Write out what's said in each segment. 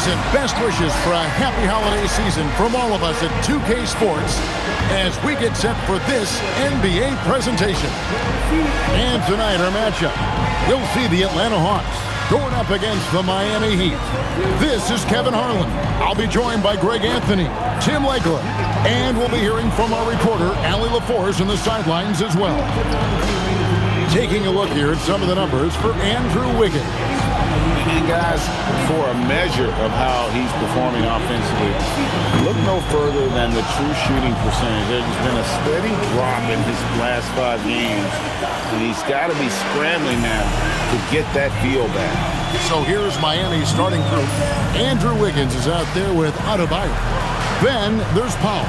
and best wishes for a happy holiday season from all of us at 2K Sports as we get set for this NBA presentation. And tonight, our matchup, we'll see the Atlanta Hawks going up against the Miami Heat. This is Kevin Harlan. I'll be joined by Greg Anthony, Tim Legler, and we'll be hearing from our reporter, Allie LaForce, in the sidelines as well. Taking a look here at some of the numbers for Andrew Wiggins. And guys, for a measure of how he's performing offensively, look no further than the true shooting percentage. There's been a steady drop in his last 5 games, and he's got to be scrambling now to get that feel back. So here's Miami's starting group. Andrew Wiggins is out there with Adebayo. Then there's Powell.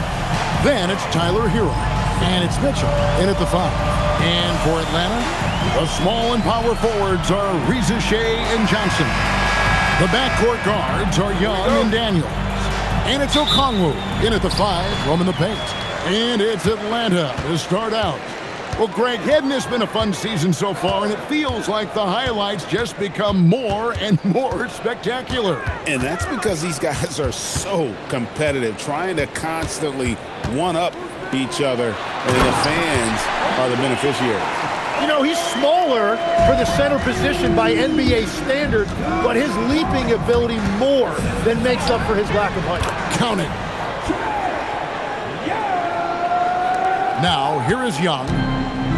Then it's Tyler Hero. And it's Mitchell in at the 5. And for Atlanta, the small and power forwards are Reza Shea and Johnson. The backcourt guards are Young and Daniels. And it's Okongwu in at the 5, roaming the paint. And it's Atlanta to start out. Well, Greg, hadn't this been a fun season so far? And it feels like the highlights just become more and more spectacular. And that's because these guys are so competitive, trying to constantly one-up each other, and the fans are the beneficiaries. You know, he's smaller for the center position by NBA standards, but his leaping ability more than makes up for his lack of height. Counting. Now, here is Young.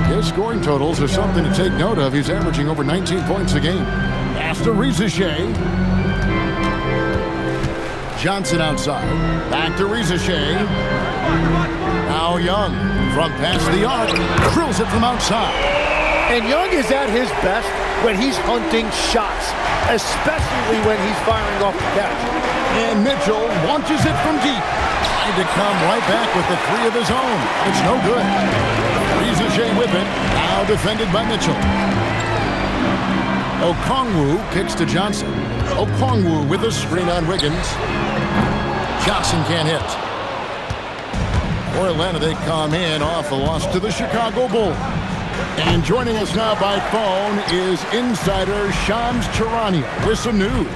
His scoring totals are something to take note of. He's averaging over 19 points a game. Pass to Reza Shea. Johnson outside. Back to Reza Shea. Now Young from past the arc. Drills it from outside. And Young is at his best when he's hunting shots, especially when he's firing off the catch. And Mitchell launches it from deep. Trying to come right back with the 3 of his own. It's no good. Reza Shea with it. Now defended by Mitchell. Okongwu kicks to Johnson. Okongwu with a screen on Wiggins. Johnson can't hit. For Atlanta, they come in off a loss to the Chicago Bulls. And joining us now by phone is insider Shams Charania with some news.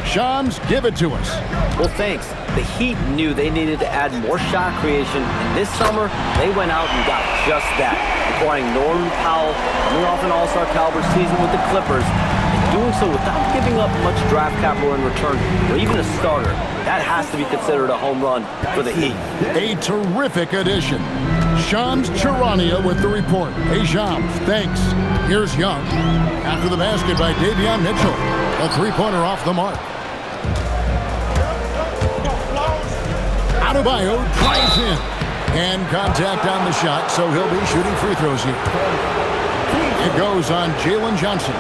Shams, give it to us. Well, thanks. The Heat knew they needed to add more shot creation, and this summer, they went out and got just that, acquiring Norman Powell, coming off an all-star caliber season with the Clippers, and doing so without giving up much draft capital in return, or even a starter. That has to be considered a home run for the Heat. A terrific addition. Shams Charania with the report. Hey, Shams, thanks. Here's Young. After the basket by Davion Mitchell. A 3-pointer off the mark. Adebayo drives in. And contact on the shot, so he'll be shooting free throws here. It goes on Jalen Johnson.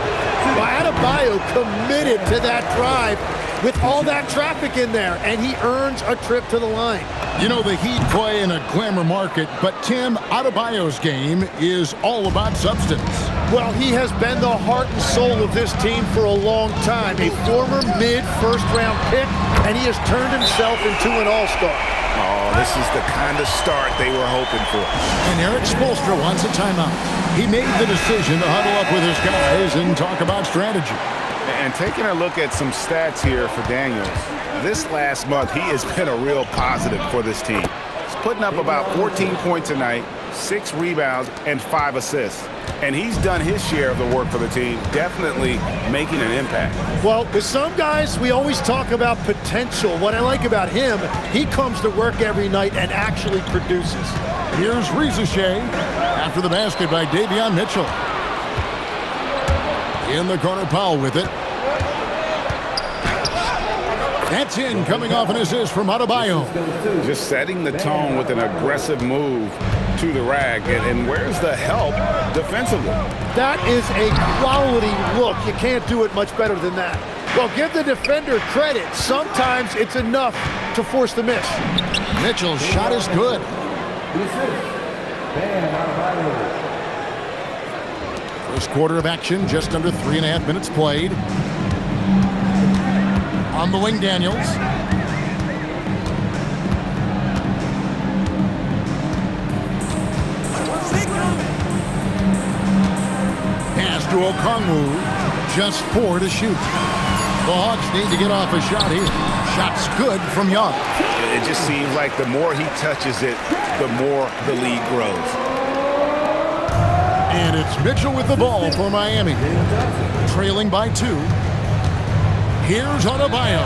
Adebayo committed to that drive with all that traffic in there, and he earns a trip to the line. You know, the Heat play in a glamour market, but Tim, Adebayo's game is all about substance. Well, he has been the heart and soul of this team for a long time. A former mid-first-round pick, and he has turned himself into an all-star. Oh, this is the kind of start they were hoping for. And Eric Spoelstra wants a timeout. He made the decision to huddle up with his guys and talk about strategy. And taking a look at some stats here for Daniels, this last month he has been a real positive for this team. He's putting up about 14 points a night, 6 rebounds, and 5 assists. And he's done his share of the work for the team, definitely making an impact. Well, with some guys, we always talk about potential. What I like about him, he comes to work every night and actually produces. Here's Reza Shea after the basket by Davion Mitchell. In the corner, Powell with it. That's in, coming off an assist from Adebayo. Just setting the tone with an aggressive move to the rack. And where's the help defensively? That is a quality look. You can't do it much better than that. Well, give the defender credit. Sometimes it's enough to force the miss. Mitchell's shot is good. First quarter of action, just under 3.5 minutes played. On the wing, Daniels. Pass to Okongwu. Just 4 to shoot. The Hawks need to get off a shot here. Shot's good from Young. It just seems like the more he touches it, the more the lead grows. And it's Mitchell with the ball for Miami. Trailing by 2. Here's Adebayo.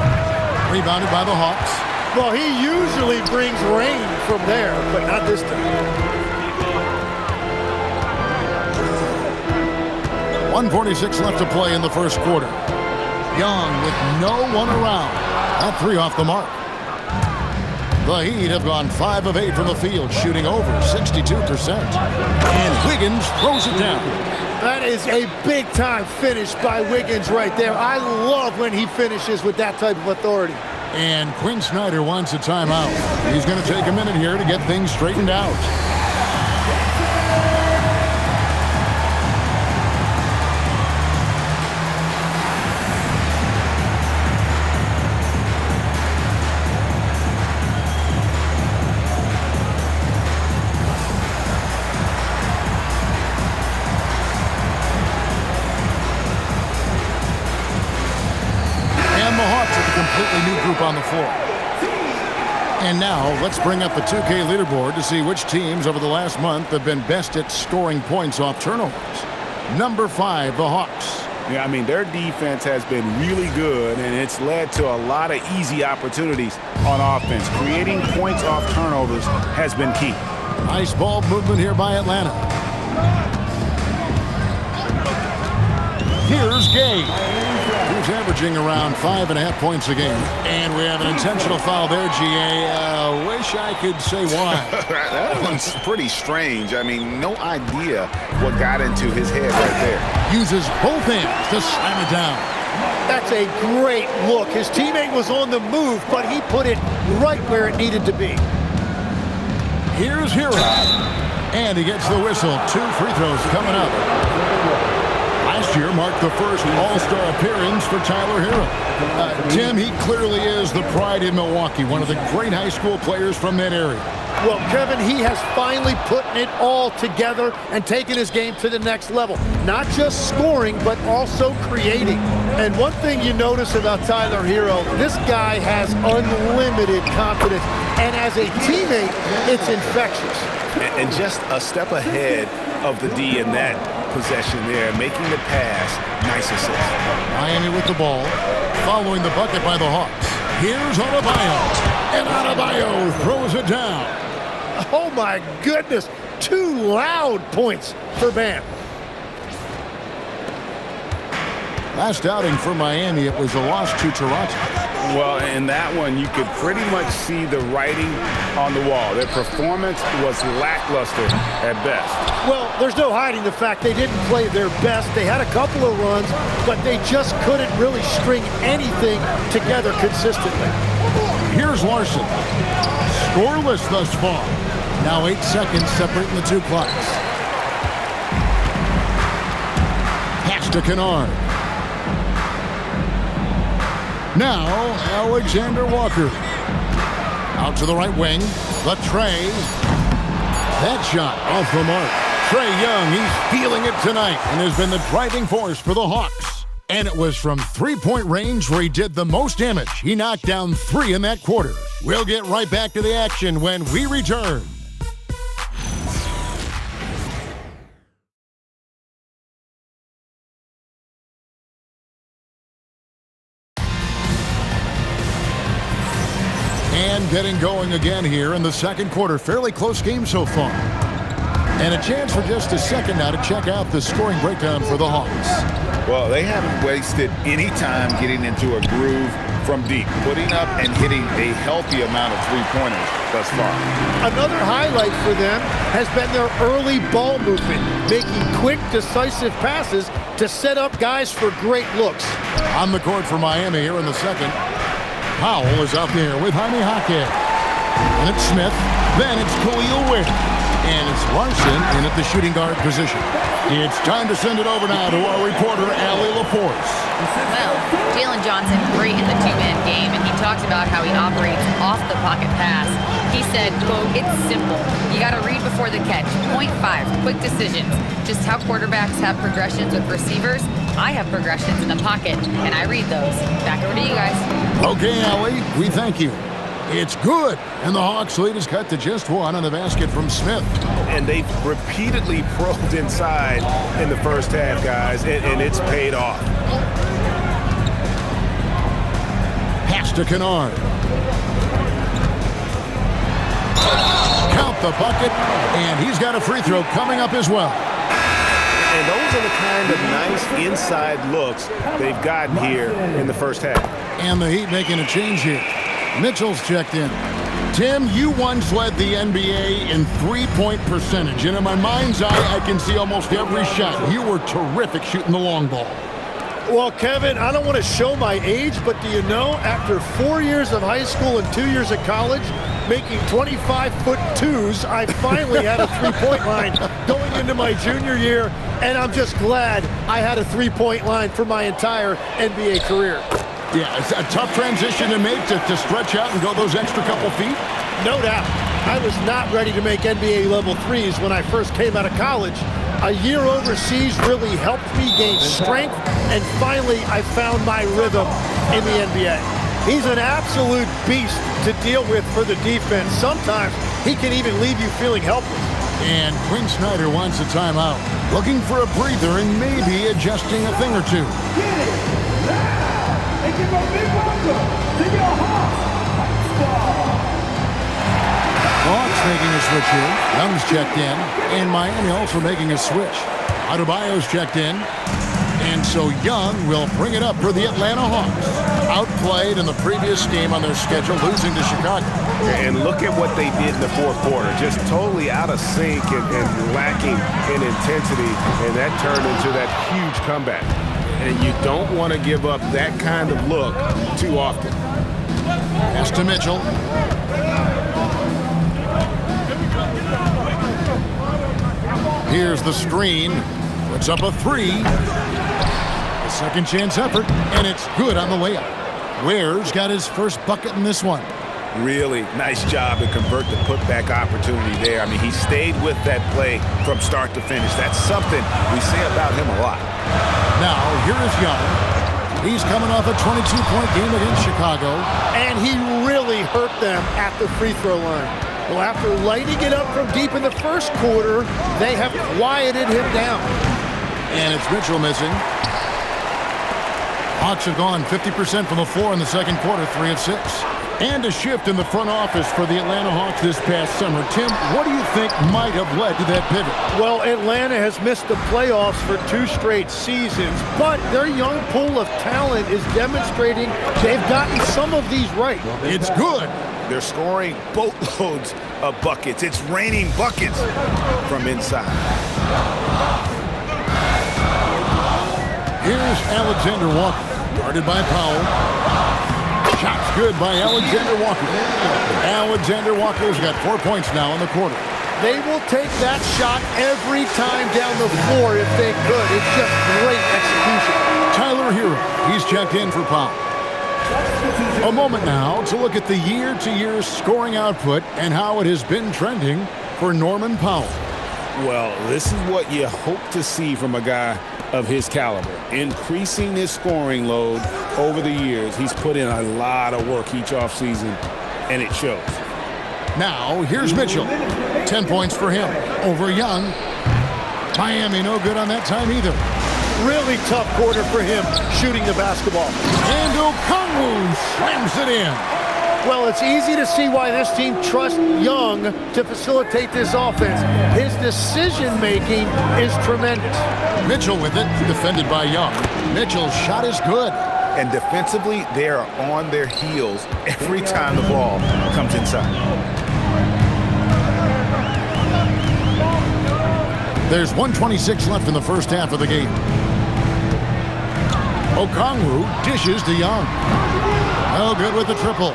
Rebounded by the Hawks. Well, he usually brings rain from there, but not this time. 1:46 left to play in the first quarter. Young with no one around. That 3 off the mark. The Heat have gone 5 of 8 from the field, shooting over 62%. And Wiggins throws it down. That is a big-time finish by Wiggins right there. I love when he finishes with that type of authority. And Quinn Snyder wants a timeout. He's going to take a minute here to get things straightened out. New group on the floor. And now let's bring up the 2K leaderboard to see which teams over the last month have been best at scoring points off turnovers. Number 5, the Hawks. Yeah, I mean, their defense has been really good, and it's led to a lot of easy opportunities on offense. Creating points off turnovers has been key. Nice ball movement here by Atlanta. Here's Gay. He's averaging around 5.5 points a game. And we have an intentional foul there, GA. Wish I could say why. That one's pretty strange. I mean, no idea what got into his head right there. Uses both hands to slam it down. That's a great look. His teammate was on the move, but he put it right where it needed to be. Here's Hero. And he gets the whistle. 2 free throws coming up. Last year marked the first All-Star appearance for Tyler Hero. Tim, he clearly is the pride in Milwaukee, one of the great high school players from that area. Well, Kevin, he has finally put it all together and taken his game to the next level. Not just scoring, but also creating. And one thing you notice about Tyler Hero, this guy has unlimited confidence. And as a teammate, it's infectious. And just a step ahead of the D in that possession there, making the pass. Nice assist. Miami with the ball, following the bucket by the Hawks. Here's Adebayo, and Adebayo throws it down. Oh my goodness, 2 loud points for Bam. Last outing for Miami, it was a loss to Toronto. Well, in that one, you could pretty much see the writing on the wall. Their performance was lackluster at best. Well, there's no hiding the fact they didn't play their best. They had a couple of runs, but they just couldn't really string anything together consistently. Here's Larson. Scoreless thus far. Now 8 seconds separating the 2 clocks. Pass to Kennard. Now, Alexander Walker. Out to the right wing. The Trey. That shot off the mark. Trae Young, he's feeling it tonight and has been the driving force for the Hawks. And it was from 3-point range where he did the most damage. He knocked down 3 in that quarter. We'll get right back to the action when we return. And getting going again here in the second quarter. Fairly close game so far. And a chance for just a second now to check out the scoring breakdown for the Hawks. Well, they haven't wasted any time getting into a groove from deep, putting up and hitting a healthy amount of three-pointers thus far. Another highlight for them has been their early ball movement, making quick, decisive passes to set up guys for great looks. On the court for Miami here in the second. Powell is out there with Jaime Jaquez. And it's Smith. Then it's Khalil Ware. And it's Larson in at the shooting guard position. It's time to send it over now to our reporter, Allie LaForce. Well, Jalen Johnson great in the two-man game, and he talks about how he operates off the pocket pass. He said, quote, "It's simple. You got to read before the catch. Point 5, quick decisions. Just how quarterbacks have progressions with receivers. I have progressions in the pocket, and I read those. Back over to you guys. Okay, Allie, we thank you. It's good, and the Hawks lead is cut to just one on the basket from Smith. And they've repeatedly probed inside in the first half, guys, and it's paid off. Pass to Kennard. Count the bucket, and he's got a free throw coming up as well. And those are the kind of nice inside looks they've gotten here in the first half. And the Heat making a change here. Mitchell's checked in. Tim, you once led the NBA in three-point percentage, and in my mind's eye, I can see almost every shot. You were terrific shooting the long ball. Well, Kevin, I don't want to show my age, but do you know, after 4 years of high school and 2 years of college, making 25-foot-2s, I finally had a three-point line going into my junior year, and I'm just glad I had a three-point line for my entire NBA career. Yeah, it's a tough transition to make to stretch out and go those extra couple feet. No doubt. I was not ready to make NBA level threes when I first came out of college. A year overseas really helped me gain strength, and finally I found my rhythm in the NBA. He's an absolute beast to deal with for the defense. Sometimes he can even leave you feeling helpless. And Quinn Snyder wants a timeout, looking for a breather and maybe adjusting a thing or two. Hawks making a switch here. Young's checked in. And Miami also making a switch. Adebayo's checked in. And so Young will bring it up for the Atlanta Hawks. Outplayed in the previous game on their schedule, losing to Chicago. And look at what they did in the fourth quarter. Just totally out of sync and lacking in intensity. And that turned into that huge comeback. And you don't want to give up that kind of look too often. Pass to Mitchell. Here's the screen. Puts up a three. A second chance effort, and it's good on the layup. Ware's got his first bucket in this one. Really nice job to convert the putback opportunity there. I mean, he stayed with that play from start to finish. That's something we say about him a lot. Now, here is Young. He's coming off a 22-point game against Chicago. And he really hurt them at the free throw line. Well, after lighting it up from deep in the first quarter, they have quieted him down. And it's Mitchell missing. Hawks have gone 50% from the floor in the second quarter, 3 of 6. And a shift in the front office for the Atlanta Hawks this past summer. Tim, what do you think might have led to that pivot? Well, Atlanta has missed the playoffs for 2 straight seasons, but their young pool of talent is demonstrating they've gotten some of these right. It's good. They're scoring boatloads of buckets. It's raining buckets from inside. Here's Alexander Walker, guarded by Powell. Shot's good by Alexander Walker. Alexander Walker's got 4 points now in the quarter. They will take that shot every time down the floor if they could. It's just great execution. Tyler Hero, he's checked in for Powell. A moment now to look at the year-to-year scoring output and how it has been trending for Norman Powell. Well, this is what you hope to see from a guy of his caliber. Increasing his scoring load over the years. He's put in a lot of work each offseason, and it shows. Now, here's Mitchell. 10 points for him over Young. Miami no good on that time either. Really tough quarter for him shooting the basketball. And Okongwu slams it in. Well, it's easy to see why this team trusts Young to facilitate this offense. His decision-making is tremendous. Mitchell with it, defended by Young. Mitchell's shot is good. And defensively, they are on their heels every time the ball comes inside. There's 1:26 left in the first half of the game. Okongwu dishes to Young. No good with the triple.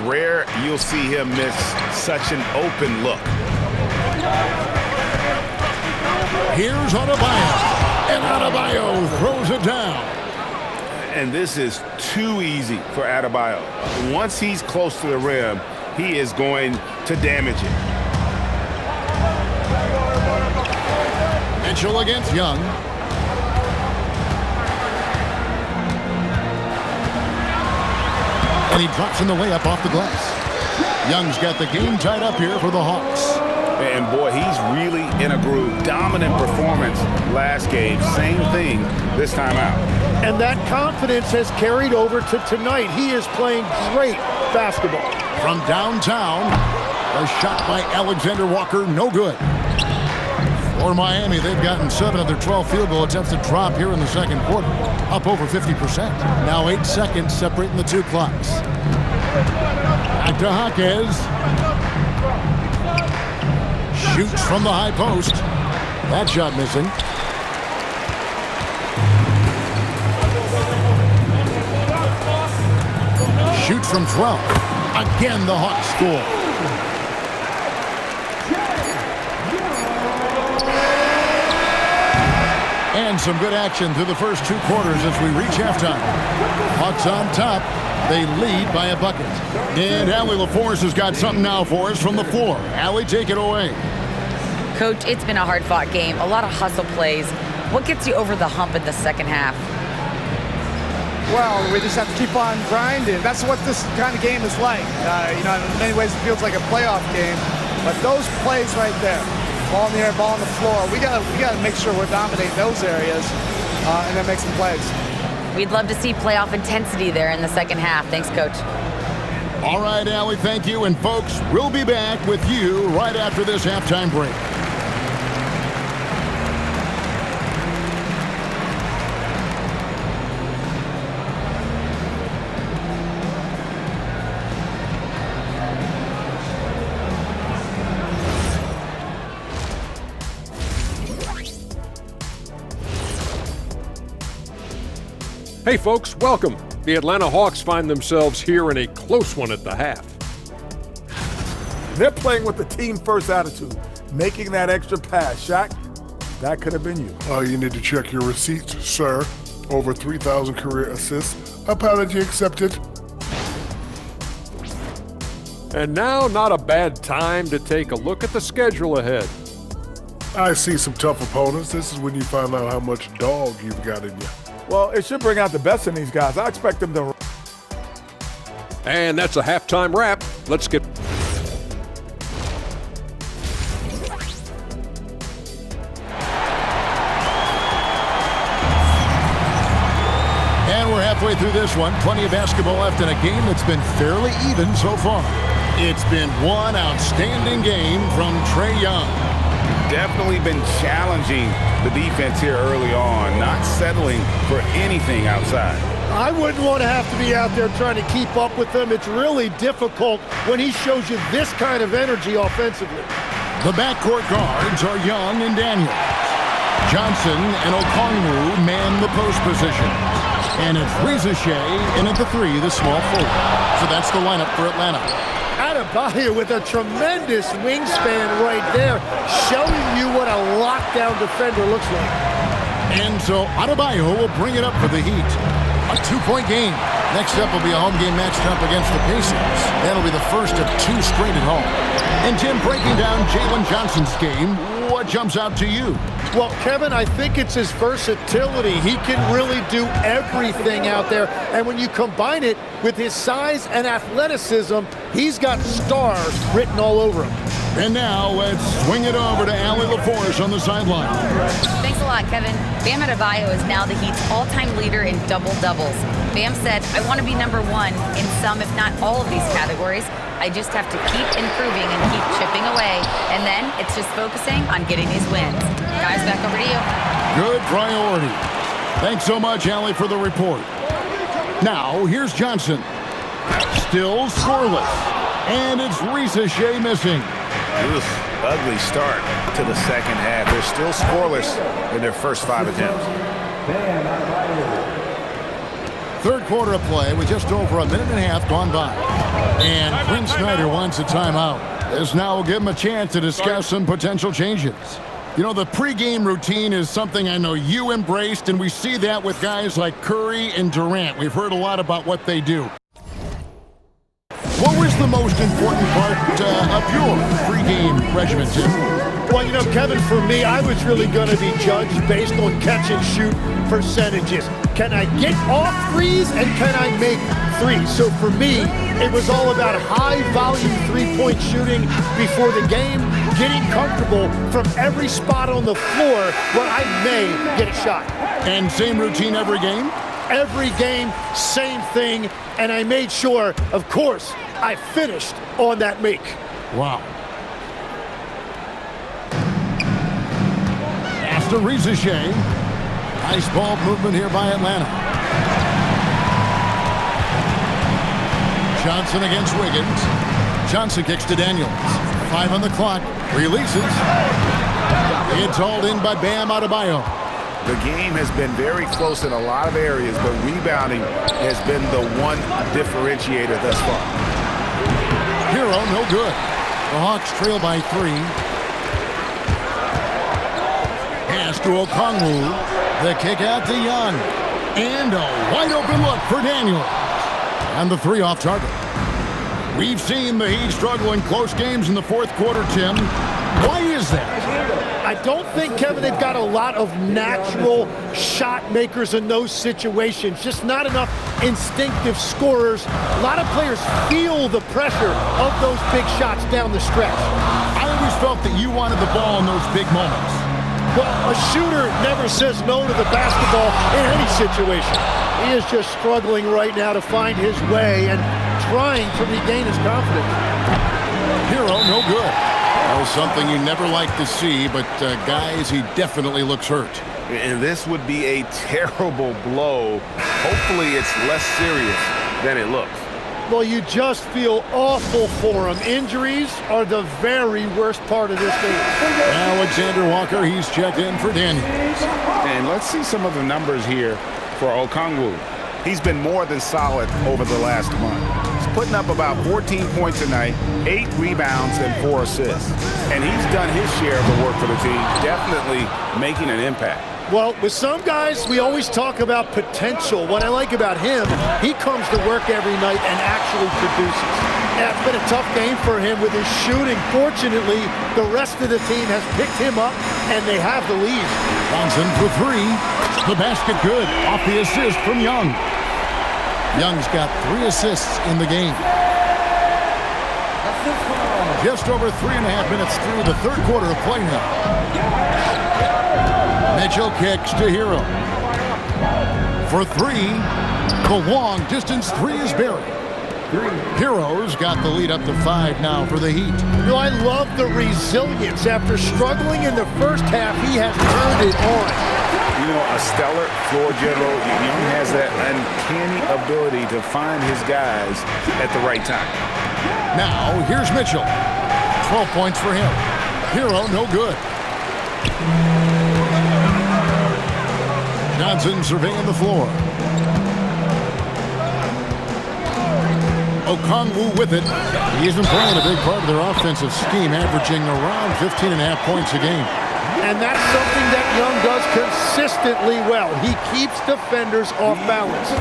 Rare you'll see him miss such an open look. Here's Adebayo. And Adebayo throws it down. And this is too easy for Adebayo. Once he's close to the rim, he is going to damage it. Mitchell against Young. And he drops in the layup off the glass. Young's got the game tied up here for the Hawks. And boy, he's really in a groove. Dominant performance last game. Same thing this time out. And that confidence has carried over to tonight. He is playing great basketball. From downtown, a shot by Alexander Walker, no good. For Miami, they've gotten 7 of their 12 field goal attempts to drop here in the second quarter, up over 50%. Now 8 seconds separating the two clocks. Back to Jaquez. Shoots from the high post. That shot missing. Shoots from 12. Again, the Hawks score. And some good action through the first 2 quarters as we reach halftime. Hawks on top. They lead by a bucket. And Allie LaForce has got something now for us from the floor. Allie, take it away. Coach, it's been a hard-fought game. A lot of hustle plays. What gets you over the hump in the second half? Well, we just have to keep on grinding. That's what this kind of game is like. In many ways it feels like a playoff game. But those plays right there, ball in the air, ball on the floor, we gotta make sure we're dominating those areas and then make some plays. We'd love to see playoff intensity there in the second half. Thanks, Coach. All right, Allie, thank you. And, folks, we'll be back with you right after this halftime break. Hey folks, welcome. The Atlanta Hawks find themselves here in a close one at the half. They're playing with the team-first attitude, making that extra pass. Shaq, that could have been you. You need to check your receipts, sir. Over 3,000 career assists. Apology accepted. And now, not a bad time to take a look at the schedule ahead. I see some tough opponents. This is when you find out how much dog you've got in you. Well, it should bring out the best in these guys. I expect them to. And that's a halftime wrap. Let's get. And we're halfway through this one. Plenty of basketball left in a game that's been fairly even so far. It's been one outstanding game from Trae Young. Definitely been challenging the defense here early on, not settling for anything outside. I wouldn't want to have to be out there trying to keep up with them. It's really difficult when he shows you this kind of energy offensively. The backcourt guards are Young and Daniels. Johnson and Okongwu man the post position. And it's Reza Shea in at the 3, the small forward. So that's the lineup for Atlanta. Adebayo with a tremendous wingspan right there, showing you what a lockdown defender looks like. And so Adebayo will bring it up for the Heat. A 2-point game. Next up will be a home game matched up against the Pacers. That'll be the first of 2 straight at home. And Tim, breaking down Jalen Johnson's game, what jumps out to you? Well, Kevin, I think it's his versatility. He can really do everything out there. And when you combine it with his size and athleticism, he's got stars written all over him. And now let's swing it over to Allie LaForce on the sideline. Thanks a lot, Kevin. Bam Adebayo is now the Heat's all-time leader in double-doubles. Bam said, "I want to be number 1 in some, if not all of these categories. I just have to keep improving and keep chipping away. And then it's just focusing on getting these wins." Guys, back over to you. Good priority. Thanks so much, Allie, for the report. Now, here's Johnson. Still scoreless. And it's Reza Shea missing. Ugly start to the second half. They're still scoreless in their first 5 attempts. Third quarter of play with just over a minute and a half gone by. And Quinn Snyder wants a timeout. This now will give him a chance to discuss some potential changes. You know, the pregame routine is something I know you embraced, and we see that with guys like Curry and Durant. We've heard a lot about what they do. What was the most important part of your pregame regimen, Tim? Well, you know, Kevin, for me, I was really going to be judged based on catch-and-shoot percentages. Can I get off threes and can I make threes? So for me, it was all about high-volume three-point shooting before the game, getting comfortable from every spot on the floor where I may get a shot. And same routine every game? Every game, same thing, and I made sure, of course, I finished on that make. Wow. Pass to Rizachet. Nice ball movement here by Atlanta. Johnson against Wiggins. Johnson kicks to Daniels. 5 on the clock. Releases. It's hauled in by Bam Adebayo. The game has been very close in a lot of areas, but rebounding has been the one differentiator thus far. Hero, no good. The Hawks trail by 3. Pass to Okongwu. The kick out to Young. And a wide open look for Daniels. And the 3 off target. We've seen the Heat struggle in close games in the fourth quarter, Tim. Why is that? I don't think, Kevin, they've got a lot of natural shot makers in those situations. Just not enough instinctive scorers. A lot of players feel the pressure of those big shots down the stretch. I always felt that you wanted the ball in those big moments. Well, a shooter never says no to the basketball in any situation. He is just struggling right now to find his way and trying to regain his confidence. Hero, no good. Well, something you never like to see, but guys, he definitely looks hurt. And this would be a terrible blow. Hopefully it's less serious than it looks. Well, you just feel awful for him. Injuries are the very worst part of this game. Alexander Walker, he's checked in for Daniels. And let's see some of the numbers here for Okongwu. He's been more than solid over the last month. He's putting up about 14 points a night, 8 rebounds, and 4 assists. And he's done his share of the work for the team, definitely making an impact. Well, with some guys, we always talk about potential. What I like about him, he comes to work every night and actually produces. Yeah, it's been a tough game for him with his shooting. Fortunately, the rest of the team has picked him up, and they have the lead. Johnson for 3. The basket good. Off the assist from Young. Young's got 3 assists in the game. Just over 3.5 minutes through the third quarter of play now. Mitchell kicks to Hero. For 3, the long distance 3 is buried. Hero's got the lead up to 5 now for the Heat. You know, I love the resilience. After struggling in the first half, he has turned it on. You know, a stellar floor general. Young has that uncanny ability to find his guys at the right time. Now, here's Mitchell. 12 points for him. Hero, no good. Johnson surveying the floor. Okongwu with it. He's been playing a big part of their offensive scheme, averaging around 15.5 points a game. And that's something that Young does consistently well. He keeps defenders off balance.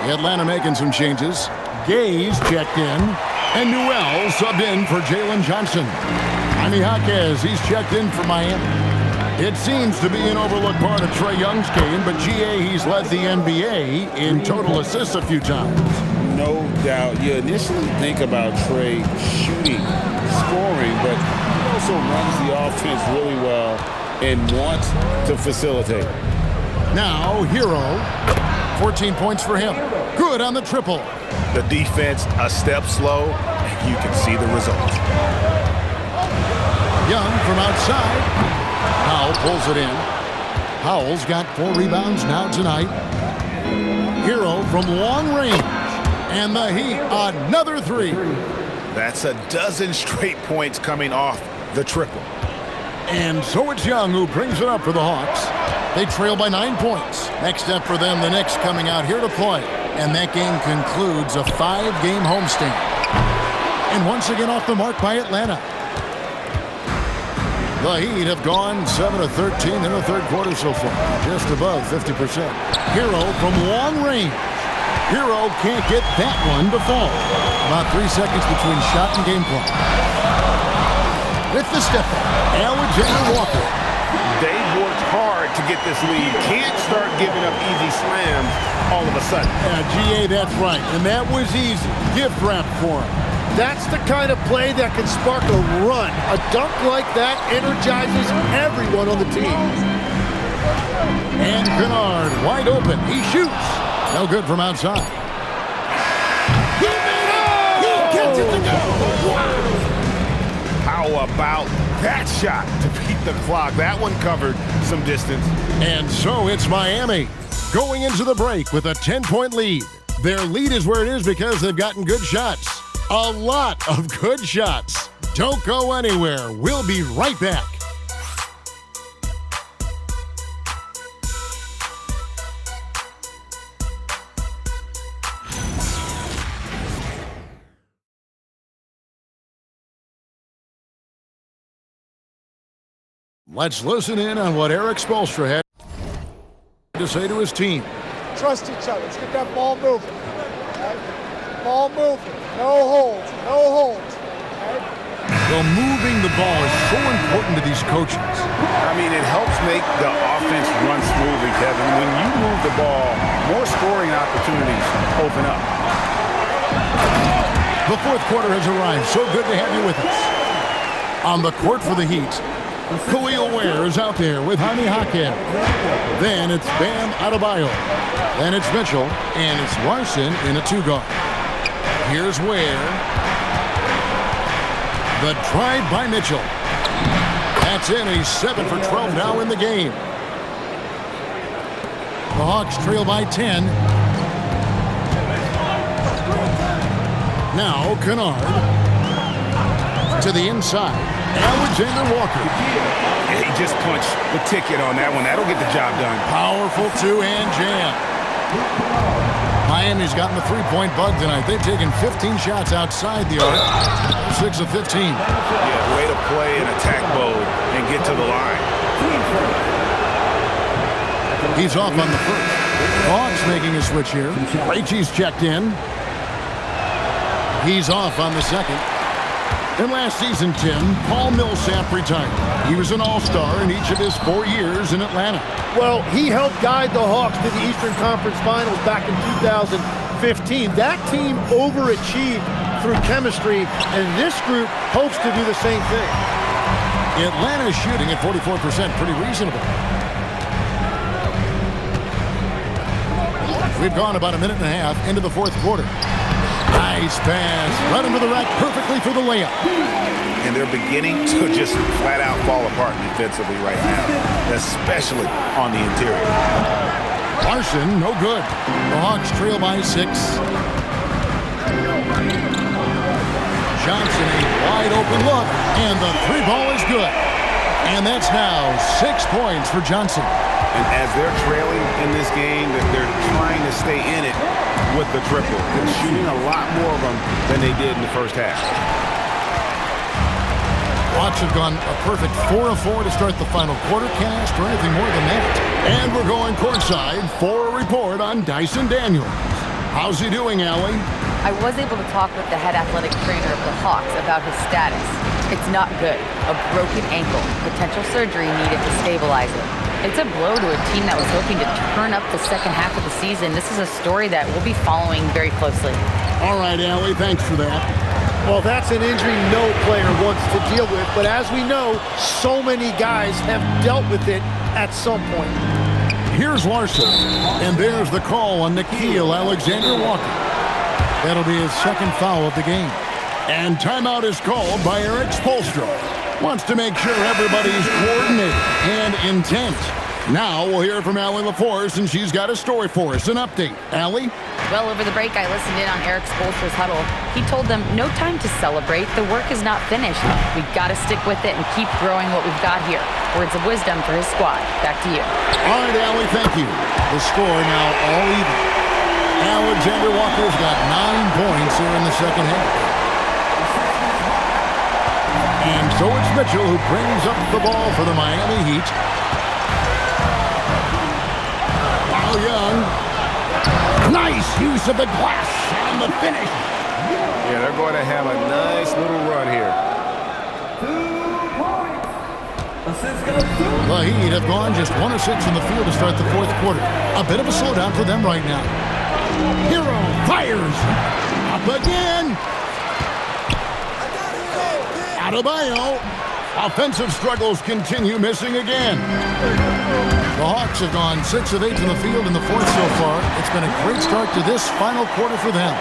Atlanta making some changes. Gaze checked in, and Newell subbed in for Jalen Johnson. Jaime Jaquez, he's checked in for Miami. It seems to be an overlooked part of Trae Young's game, but GA, he's led the NBA in total assists a few times. No doubt. You initially think about Trae shooting, scoring, but he also runs the offense really well and wants to facilitate. Now, Hero, 14 points for him. Good on the triple. The defense a step slow, and you can see the result. Young from outside. Powell pulls it in. Powell's got 4 rebounds now tonight. Hero from long range. And the Heat, another 3. That's a dozen straight points coming off the triple. And so it's Young who brings it up for the Hawks. They trail by 9 points. Next step for them, the Knicks coming out here to play. And that game concludes a 5-game homestand. And once again off the mark by Atlanta. The Heat have gone 7 of 13 in the third quarter so far, just above 50%. Hero from long range. Hero can't get that one to fall. About 3 seconds between shot and game clock. With the step back, Alexander Walker. They've worked hard to get this lead. Can't start giving up easy slams all of a sudden. GA, that's right. And that was easy. Gift wrap for him. That's the kind of play that can spark a run. A dunk like that energizes everyone on the team. And Kennard wide open. He shoots. No good from outside. He gets it to go. How about that shot to beat the clock? That one covered some distance. And so it's Miami going into the break with a 10-point lead. Their lead is where it is because they've gotten good shots. A lot of good shots. Don't go anywhere. We'll be right back. Let's listen in on what Eric Spoelstra had to say to his team. Trust each other. Let's get that ball moving. Okay? Ball moving. No holds. No holds. Okay? Well, moving the ball is so important to these coaches. I mean, it helps make the offense run smoothly, Kevin. When you move the ball, more scoring opportunities open up. The fourth quarter has arrived. So good to have you with us. On the court for the Heat, Khalil Ware is out there with Jaime Jaquez. Then it's Bam Adebayo. Then it's Mitchell, and it's Larson in a two-guard. Here's Ware. The drive by Mitchell. That's in. He's 7 for 12 now in the game. The Hawks trail by 10. Now Kennard to the inside. Alexander Walker. Yeah, he just punched the ticket on that one. That'll get the job done. Powerful two-hand jam. Miami's gotten the three-point bug tonight. They've taken 15 shots outside the arc. 6 of 15. Yeah, way to play in attack mode and get to the line. He's off on the first. Hawks making a switch here. Krejci's checked in. He's off on the second. And last season, Tim, Paul Millsap retired. He was an all-star in each of his 4 years in Atlanta. Well, he helped guide the Hawks to the Eastern Conference Finals back in 2015. That team overachieved through chemistry, and this group hopes to do the same thing. Atlanta's shooting at 44%, pretty reasonable. We've gone about a minute and a half into the fourth quarter. Nice pass, right into the rack, perfectly for the layup. And they're beginning to just flat out fall apart defensively right now, especially on the interior. Larson, no good. The Hawks trail by 6. Johnson, a wide open look, and the three ball is good. And that's now 6 points for Johnson. And as they're trailing in this game, that they're trying to stay in it with the triple. They're shooting a lot more of them than they did in the first half. Hawks have gone a perfect 4 of 4 to start the final quarter. Can't ask for anything more than that. And we're going courtside for a report on Dyson Daniels. How's he doing, Allie? I was able to talk with the head athletic trainer of the Hawks about his status. It's not good. A broken ankle. Potential surgery needed to stabilize it. It's a blow to a team that was hoping to turn up the second half of the season. This is a story that we'll be following very closely. All right, Allie, thanks for that. Well, that's an injury no player wants to deal with, but as we know, so many guys have dealt with it at some point. Here's Larson, and there's the call on Nickeil Alexander-Walker. That'll be his second foul of the game. And timeout is called by Eric Spoelstra. Wants to make sure everybody's coordinated and intent. Now we'll hear from Allie LaForce, and she's got a story for us, an update. Allie? Well, over the break, I listened in on Eric Spoelstra's huddle. He told them, no time to celebrate. The work is not finished. We've got to stick with it and keep growing what we've got here. Words of wisdom for his squad. Back to you. All right, Allie, thank you. The score now all even. Alexander Walker's got 9 points here in the second half. And so it's Mitchell who brings up the ball for the Miami Heat. While Young Nice use of the glass and the finish. Yeah, they're going to have a nice little run here. The Heat have gone just 1 of 6 in the field to start the fourth quarter. A bit of a slowdown for them right now. Hero fires. Up again. Adebayo. Offensive struggles continue, missing again. The Hawks have gone 6 of 8 in the field in the fourth so far. It's been a great start to this final quarter for them.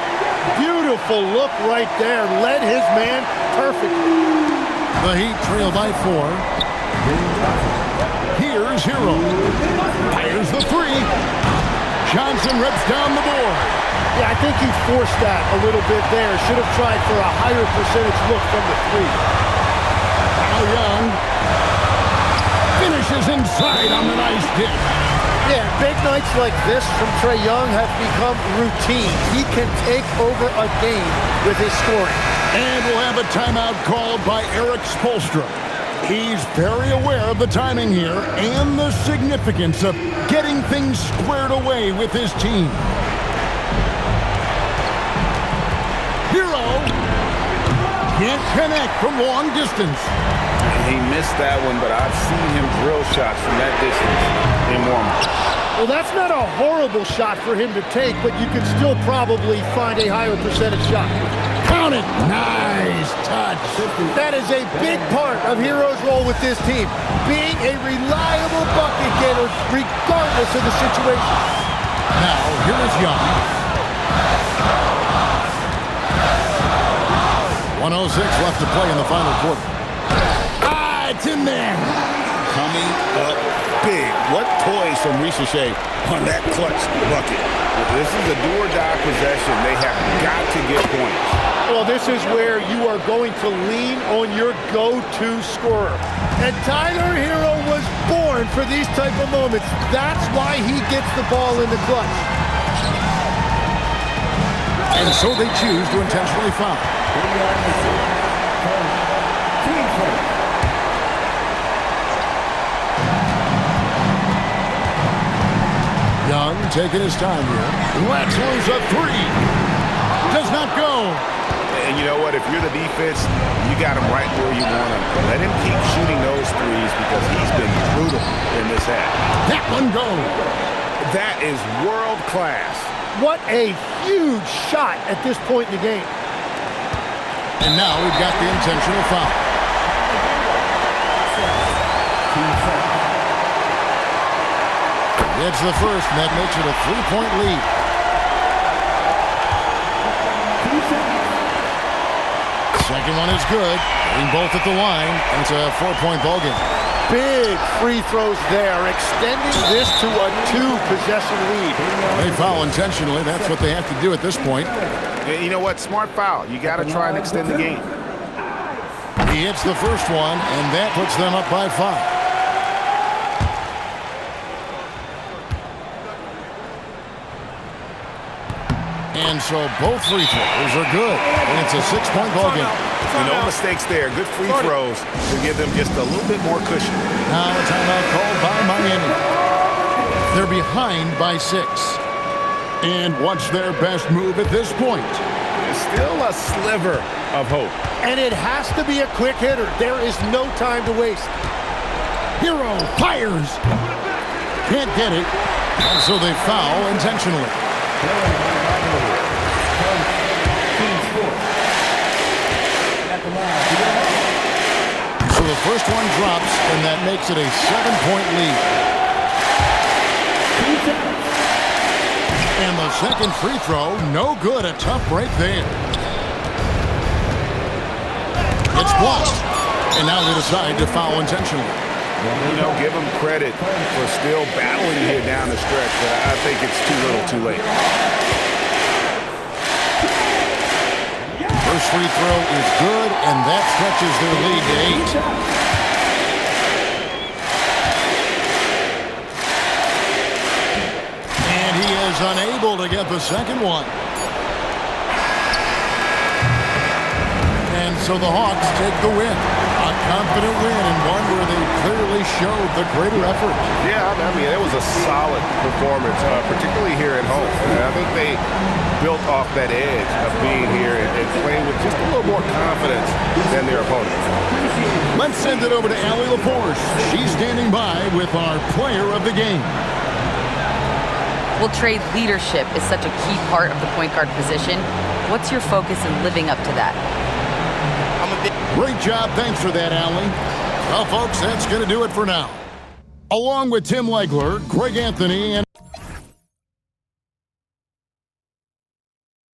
Beautiful look right there. Led his man perfectly. The Heat trail by 4. Here's Hero. Fires the 3. Johnson rips down the board. Yeah, I think he forced that a little bit there. Should have tried for a higher percentage look from the 3. Now Young finishes inside on the nice dish. Yeah, big nights like this from Trae Young have become routine. He can take over a game with his scoring. And we'll have a timeout called by Eric Spoelstra. He's very aware of the timing here and the significance of getting things squared away with his team. Hero can't connect from long distance. He missed that one, but I've seen him drill shots from that distance in warm-up. Well, that's not a horrible shot for him to take, but you could still probably find a higher percentage shot. Count it. Nice touch. That is a big part of Hero's role with this team, being a reliable bucket getter regardless of the situation. Now, here is Young. 1:06 left to play in the final quarter. It's in there. Coming up big. What poise from Ricochet on that clutch bucket. This is a do-or-die possession. They have got to get points. Well, this is where you are going to lean on your go-to scorer. And Tyler Hero was born for these type of moments. That's why he gets the ball in the clutch. And so they choose to intentionally foul. Young taking his time here. Let's lose a 3. Does not go. And you know what? If you're the defense, you got him right where you want him. Let him keep shooting those threes because he's been brutal in this half. That one goes. That is world class. What a huge shot at this point in the game. And now we've got the intentional foul. It's the first, and that makes it a 3-point lead. Second one is good. Getting both at the line, and it's a 4-point ball game. Big free throws there, extending this to a 2-possession lead. They foul intentionally. That's what they have to do at this point. You know what? Smart foul. You got to try and extend the game. He hits the first one, and that puts them up by 5. And so both free throws are good. And it's a 6-point ball game. No mistakes there. Good free throws to give them just a little bit more cushion. Now a timeout called by Miami. They're behind by 6. And what's their best move at this point? There's still a sliver of hope. And it has to be a quick hitter. There is no time to waste. Hero fires. Can't get it. And so they foul intentionally. So the first one drops, and that makes it a 7-point lead. And the second free throw, no good. A tough break there. It's blocked. And now they decide to foul intentionally. You know, give them credit for still battling here down the stretch, but I think it's too little too late. First free throw is good, and that stretches their lead to 8. And he is unable to get the second one. And so the Hawks take the win. A confident win and one where they clearly showed the greater effort. Yeah, I mean, it was a solid performance, particularly here at home. And I think they built off that edge of being here and playing with just a little more confidence than their opponent. Let's send it over to Allie LaForce. She's standing by with our player of the game. Well, Trey, leadership is such a key part of the point guard position. What's your focus in living up to that? Great job. Thanks for that, Allie. Well, folks, that's going to do it for now. Along with Tim Legler, Greg Anthony, and